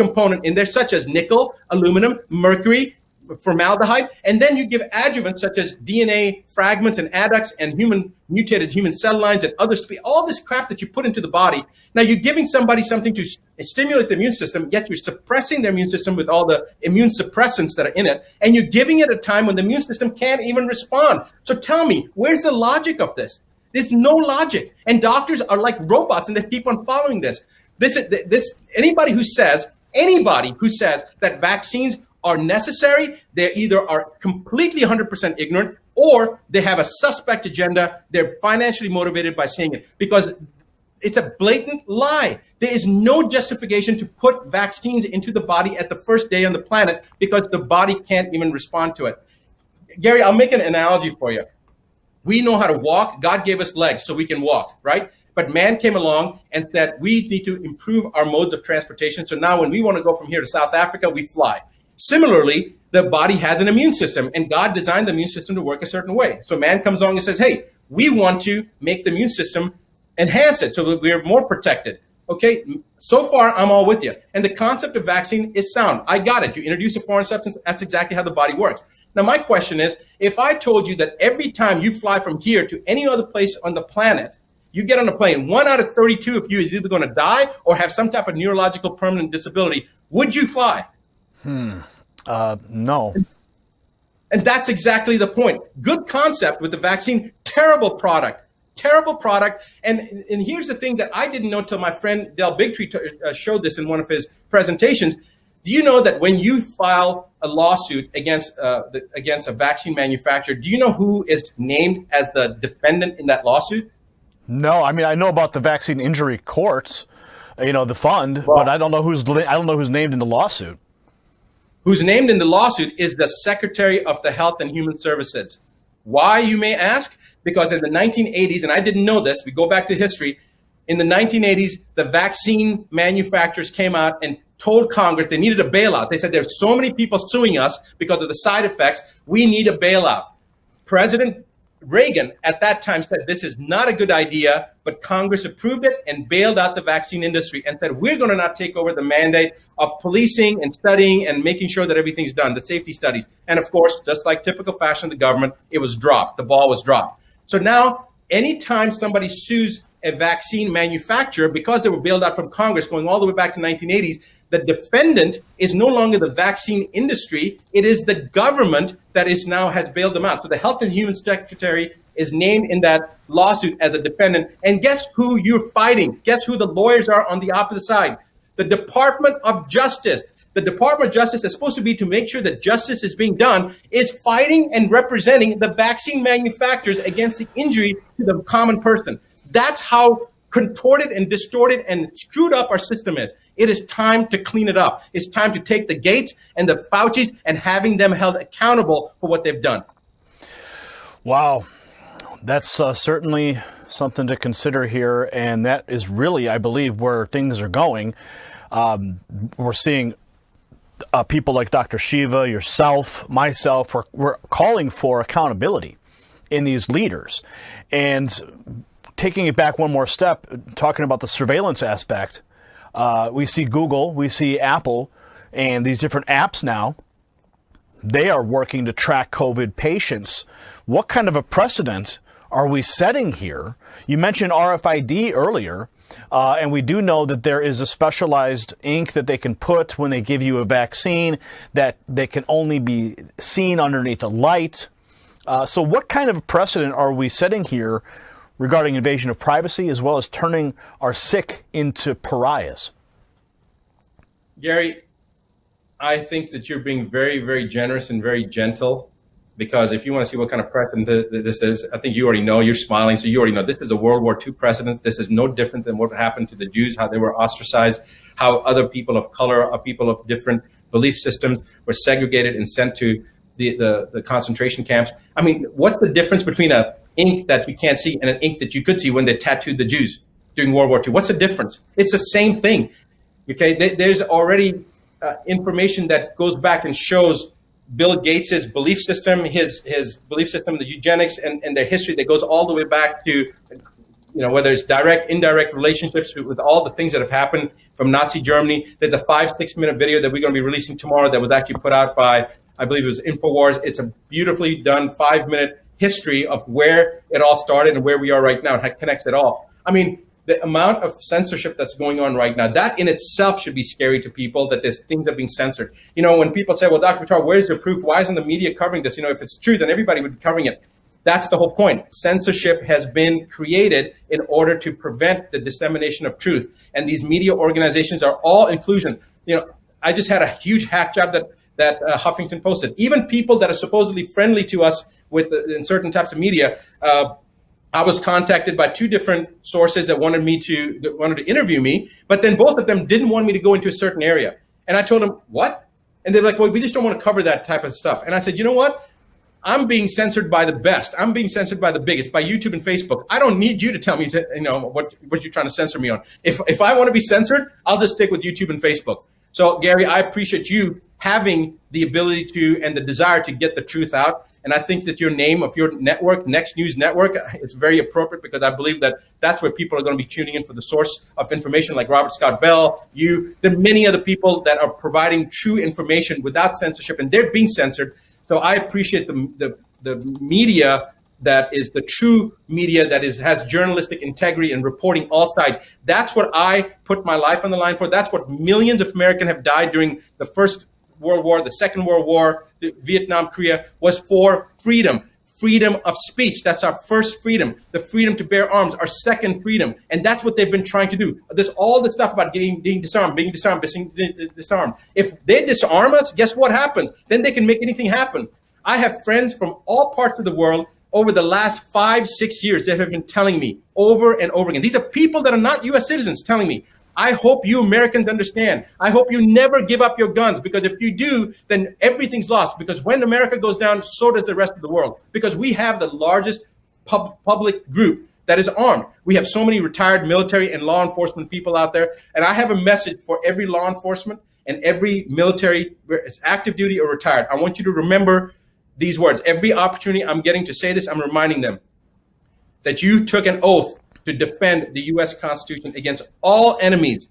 component in there, such as nickel, aluminum, mercury, formaldehyde, and then you give adjuvants such as DNA fragments and adducts and mutated human cell lines and others, all this crap that you put into the body. Now you're giving somebody something to stimulate the immune system, yet you're suppressing their immune system with all the immune suppressants that are in it, and you're giving it at a time when the immune system can't even respond. So tell me, where's the logic of this? There's no logic, and doctors are like robots, and they keep on following this. Anybody who says that vaccines are necessary, they either are completely 100% ignorant or they have a suspect agenda. They're financially motivated by saying it, because it's a blatant lie. There is no justification to put vaccines into the body at the first day on the planet because the body can't even respond to it. Gary, I'll make an analogy for you. We know how to walk. God gave us legs so we can walk, right? But man came along and said, we need to improve our modes of transportation. So now when we want to go from here to South Africa, we fly. Similarly, the body has an immune system, and God designed the immune system to work a certain way. So man comes along and says, hey, we want to make the immune system enhance it so that we're more protected. Okay, so far, I'm all with you. And the concept of vaccine is sound. I got it. You introduce a foreign substance, that's exactly how the body works. Now, my question is, if I told you that every time you fly from here to any other place on the planet, you get on a plane, 1 out of 32 of you is either going to die or have some type of neurological permanent disability, would you fly? No. And that's exactly the point. Good concept with the vaccine, terrible product. And here's the thing that I didn't know until my friend Del Bigtree showed this in one of his presentations. Do you know that when you file a lawsuit against a vaccine manufacturer, do you know who is named as the defendant in that lawsuit? No, I mean, I know about the vaccine injury courts, the fund, but I don't know who's named in the lawsuit. Who's named in the lawsuit is the Secretary of the Health and Human Services. Why, you may ask? Because in the 1980s, and I didn't know this, we go back to history, in the 1980s, the vaccine manufacturers came out and told Congress they needed a bailout. They said, there's so many people suing us because of the side effects, we need a bailout. President Reagan at that time said, this is not a good idea, but Congress approved it and bailed out the vaccine industry and said, we're going to not take over the mandate of policing and studying and making sure that everything's done, the safety studies. And of course, just like typical fashion of the government, it was dropped. The ball was dropped. So now, anytime somebody sues a vaccine manufacturer because they were bailed out from Congress going all the way back to the 1980s, the defendant is no longer the vaccine industry. It is the government that has bailed them out. So the Health and Human Secretary is named in that lawsuit as a defendant. And guess who you're fighting? Guess who the lawyers are on the opposite side? The Department of Justice. The Department of Justice is supposed to be to make sure that justice is being done, is fighting and representing the vaccine manufacturers against the injury to the common person. That's how contorted and distorted and screwed up our system is. It is time to clean it up. It's time to take the Gates and the Faucis and having them held accountable for what they've done. Wow. That's certainly something to consider here. And that is really, I believe, where things are going. We're seeing people like Dr. Shiva, yourself, myself, we're calling for accountability in these leaders. And taking it back one more step, talking about the surveillance aspect, we see Google, we see Apple, and these different apps now, they are working to track COVID patients. What kind of a precedent are we setting here? You mentioned RFID earlier, and we do know that there is a specialized ink that they can put when they give you a vaccine that they can only be seen underneath a light. So what kind of a precedent are we setting here regarding invasion of privacy, as well as turning our sick into pariahs? Gary, I think that you're being very, very generous and very gentle, because if you want to see what kind of precedent this is, I think you already know. You're smiling, so you already know. This is a World War II precedent. This is no different than what happened to the Jews, how they were ostracized, how other people of color or people of different belief systems were segregated and sent to the concentration camps. I mean, what's the difference between an ink that you can't see and an ink that you could see when they tattooed the Jews during World War II? What's the difference? It's the same thing. Okay, there's already information that goes back and shows Bill Gates's belief system, his belief system, the eugenics and their history that goes all the way back to whether it's direct, indirect relationships with all the things that have happened from Nazi Germany. There's a 5-6 minute video that we're going to be releasing tomorrow that was actually put out by, I believe it was InfoWars. It's a beautifully done 5-minute history of where it all started and where we are right now, and how it connects it all. I mean, the amount of censorship that's going on right now, that in itself should be scary to people, that there's things that are being censored. When people say, well, Dr. Buttar, where's your proof? Why isn't the media covering this? If it's true, then everybody would be covering it. That's the whole point. Censorship has been created in order to prevent the dissemination of truth. And these media organizations are all inclusion. I just had a huge hack job that Huffington posted. Even people that are supposedly friendly to us in certain types of media, I was contacted by 2 different sources that wanted to interview me, but then both of them didn't want me to go into a certain area. And I told them, what? And they're like, well, we just don't want to cover that type of stuff. And I said, you know what? I'm being censored by the best. I'm being censored by the biggest, by YouTube and Facebook. I don't need you to tell me, what you're trying to censor me on. If I want to be censored, I'll just stick with YouTube and Facebook. So, Gary, I appreciate you having the ability to and the desire to get the truth out. And I think that your name of your network, Next News Network, it's very appropriate, because I believe that that's where people are going to be tuning in for the source of information, like Robert Scott Bell, you. There are many other people that are providing true information without censorship, and they're being censored. So I appreciate the media that is the true media that has journalistic integrity and reporting all sides. That's what I put my life on the line for. That's what millions of Americans have died during the First World War, the Second World War, the Vietnam, Korea, was for freedom. Freedom of speech. That's our first freedom. The freedom to bear arms, our second freedom. And that's what they've been trying to do. There's all this stuff about being disarmed. If they disarm us, guess what happens? Then they can make anything happen. I have friends from all parts of the world over the last 5-6 years that have been telling me over and over again. These are people that are not U.S. citizens telling me, I hope you Americans understand. I hope you never give up your guns, because if you do, then everything's lost. Because when America goes down, so does the rest of the world. Because we have the largest public group that is armed. We have so many retired military and law enforcement people out there. And I have a message for every law enforcement and every military, active duty or retired. I want you to remember these words. Every opportunity I'm getting to say this, I'm reminding them that you took an oath to defend the U.S. Constitution against all enemies,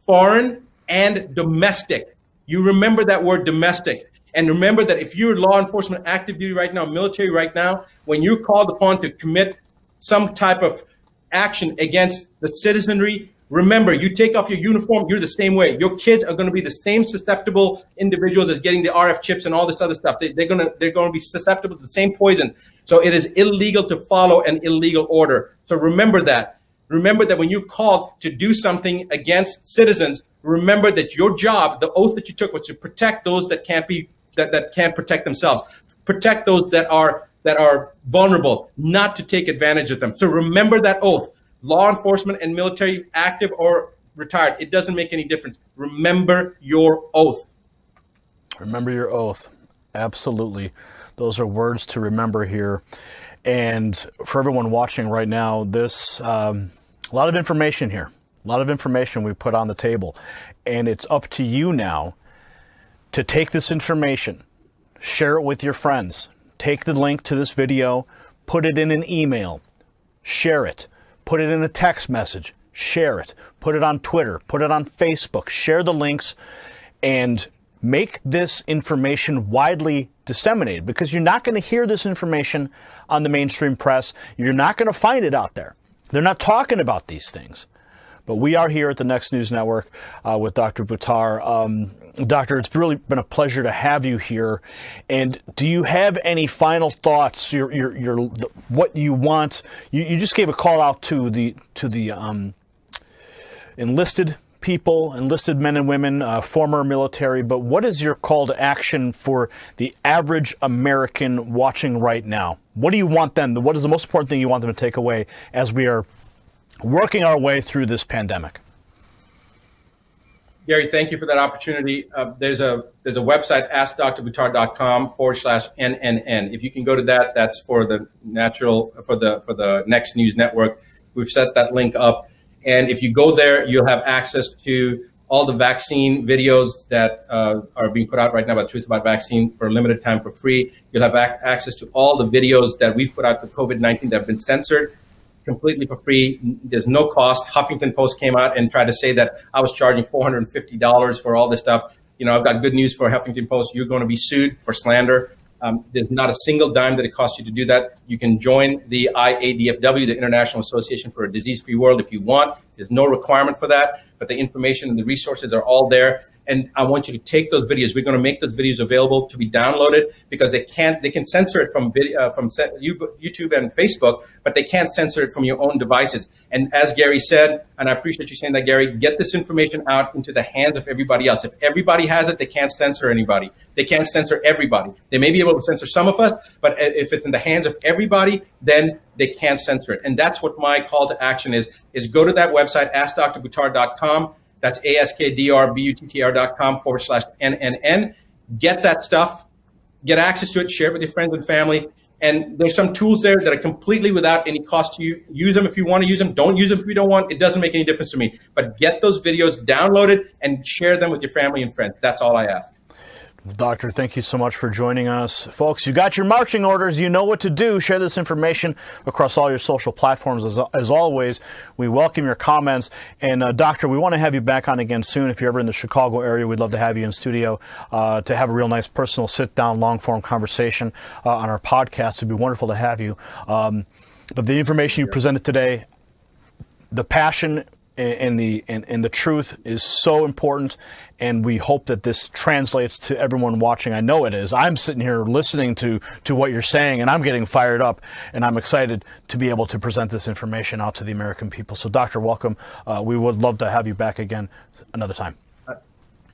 foreign and domestic. You remember that word, domestic. And remember that if you're law enforcement, active duty right now, military right now, when you're called upon to commit some type of action against the citizenry, remember, you take off your uniform, you're the same way. Your kids are going to be the same susceptible individuals as getting the RF chips and all this other stuff. They're going to be susceptible to the same poison. So it is illegal to follow an illegal order. So remember that. Remember that when you're called to do something against citizens, remember that your job, the oath that you took, was to protect those that can't protect themselves. Protect those that are vulnerable, not to take advantage of them. So remember that oath. Law enforcement and military, active or retired, it doesn't make any difference. Remember your oath. Remember your oath. Absolutely. Those are words to remember here. And for everyone watching right now, there's a lot of information here. A lot of information we put on the table. And it's up to you now to take this information, share it with your friends, take the link to this video, put it in an email, share it. Put it in a text message, share it, put it on Twitter, put it on Facebook, share the links, and make this information widely disseminated, because you're not going to hear this information on the mainstream press. You're not going to find it out there. They're not talking about these things. But we are here at the Next News Network with Dr. Buttar. Doctor, it's really been a pleasure to have you here. And do you have any final thoughts? What you want? You just gave a call out to the enlisted people, enlisted men and women, former military. But what is your call to action for the average American watching right now? What do you want them? What is the most important thing you want them to take away as we are working our way through this pandemic? Gary, thank you for that opportunity. There's a website, askdrbuttar.com/NNN. If you can go to that, that's for the Next News Network. We've set that link up. And if you go there, you'll have access to all the vaccine videos that are being put out right now about Truth About Vaccine for a limited time for free. You'll have access to all the videos that we've put out for COVID-19 that have been censored. completely for free. There's no cost. Huffington Post came out and tried to say that I was charging $450 for all this stuff. I've got good news for Huffington Post. You're going to be sued for slander. There's not a single dime that it costs you to do that. You can join the IADFW, the International Association for a Disease-Free World, if you want. There's no requirement for that, but the information and the resources are all there. And I want you to take those videos. We're going to make those videos available to be downloaded because they can censor it from YouTube and Facebook, but they can't censor it from your own devices. And as Gary said, and I appreciate you saying that, Gary, get this information out into the hands of everybody else. If everybody has it, they can't censor anybody. They can't censor everybody. They may be able to censor some of us, but if it's in the hands of everybody, then they can't censor it. And that's what my call to action is go to that website, askdrbuttar.com. That's askdrbuttar.com/NNN. Get that stuff, get access to it, share it with your friends and family. And there's some tools there that are completely without any cost to you. Use them if you want to use them. Don't use them if you don't want. It doesn't make any difference to me. But get those videos downloaded and share them with your family and friends. That's all I ask. Doctor, thank you so much for joining us. Folks, you got your marching orders. You know what to do. Share this information across all your social platforms. As always, we welcome your comments. And, Doctor, we want to have you back on again soon. If you're ever in the Chicago area, we'd love to have you in studio to have a real nice personal sit-down, long-form conversation on our podcast. It'd be wonderful to have you. But the information you presented today, the passion and the truth is so important, and we hope that this translates to everyone watching. I know it is. I'm sitting here listening to what you're saying, and I'm getting fired up, and I'm excited to be able to present this information out to the American people. So, Doctor, welcome. We would love to have you back again another time.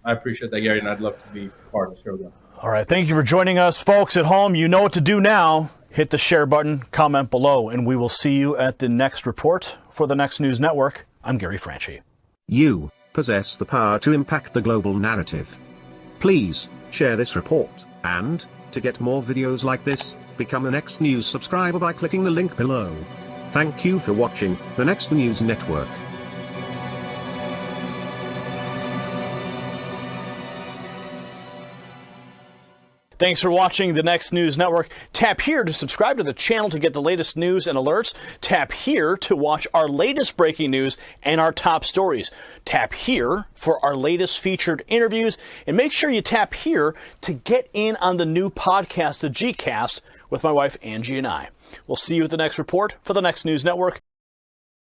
I appreciate that, Gary, and I'd love to be part of the show again. All right. Thank you for joining us. Folks at home, you know what to do now. Hit the share button, comment below, and we will see you at the next report for the Next News Network. I'm Gary Franchi. You possess the power to impact the global narrative. Please share this report, and to get more videos like this, become a Next News subscriber by clicking the link below. Thank you for watching the Next News Network. Thanks for watching the Next News Network. Tap here to subscribe to the channel to get the latest news and alerts. Tap here to watch our latest breaking news and our top stories. Tap here for our latest featured interviews. And make sure you tap here to get in on the new podcast, the G-Cast, with my wife Angie and I. We'll see you at the next report for the Next News Network.